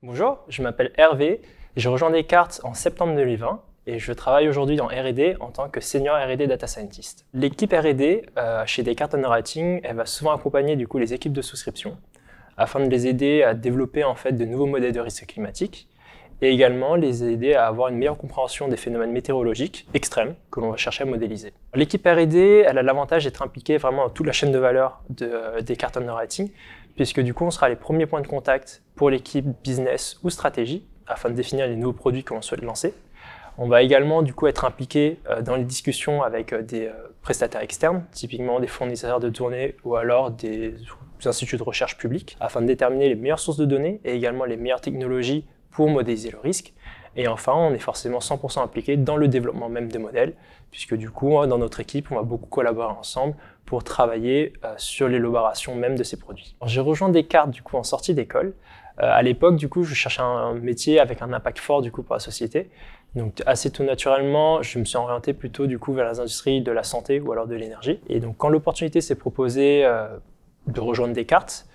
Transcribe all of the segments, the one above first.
Bonjour, je m'appelle Hervé, j'ai rejoint Descartes en septembre 2020 et je travaille aujourd'hui dans R&D en tant que Senior R&D Data Scientist. L'équipe R&D chez Descartes Underwriting, elle va souvent accompagner les équipes de souscription afin de les aider à développer de nouveaux modèles de risque climatique et également les aider à avoir une meilleure compréhension des phénomènes météorologiques extrêmes que l'on va chercher à modéliser. L'équipe R&D, elle a l'avantage d'être impliquée vraiment dans toute la chaîne de valeur de Descartes Underwriting, puisque du coup on sera les premiers points de contact pour l'équipe business ou stratégie afin de définir les nouveaux produits que l'on souhaite lancer. On va également être impliqué dans les discussions avec des prestataires externes, typiquement des fournisseurs de données ou alors des instituts de recherche publics, afin de déterminer les meilleures sources de données et également les meilleures technologies pour modéliser le risque. Et enfin, on est forcément 100% impliqué dans le développement même des modèles, puisque du coup, dans notre équipe, on va beaucoup collaborer ensemble pour travailler sur l'élaboration même de ces produits. J'ai rejoint Descartes en sortie d'école. À l'époque, je cherchais un métier avec un impact fort pour la société. Donc assez tout naturellement, je me suis orienté plutôt vers les industries de la santé ou alors de l'énergie. Et donc quand l'opportunité s'est proposée de rejoindre Descartes,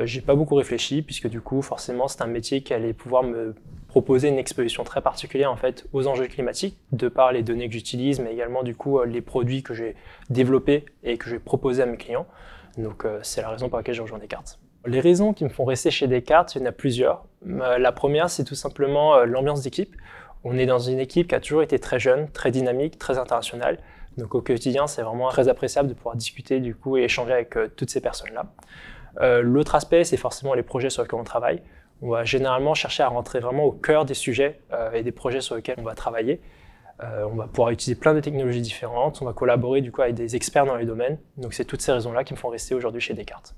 j'ai pas beaucoup réfléchi puisque forcément c'est un métier qui allait pouvoir me proposer une exposition très particulière aux enjeux climatiques de par les données que j'utilise, mais également les produits que j'ai développés et que je vais proposer à mes clients. Donc c'est la raison pour laquelle j'ai rejoint Descartes. Les raisons qui me font rester chez Descartes, il y en a plusieurs. La première, c'est tout simplement l'ambiance d'équipe. On est dans une équipe qui a toujours été très jeune, très dynamique, très internationale. Donc au quotidien, c'est vraiment très appréciable de pouvoir discuter et échanger avec toutes ces personnes-là. L'autre aspect, c'est forcément les projets sur lesquels on travaille. On va généralement chercher à rentrer vraiment au cœur des sujets et des projets sur lesquels on va travailler. On va pouvoir utiliser plein de technologies différentes, on va collaborer avec des experts dans les domaines. Donc c'est toutes ces raisons-là qui me font rester aujourd'hui chez Descartes.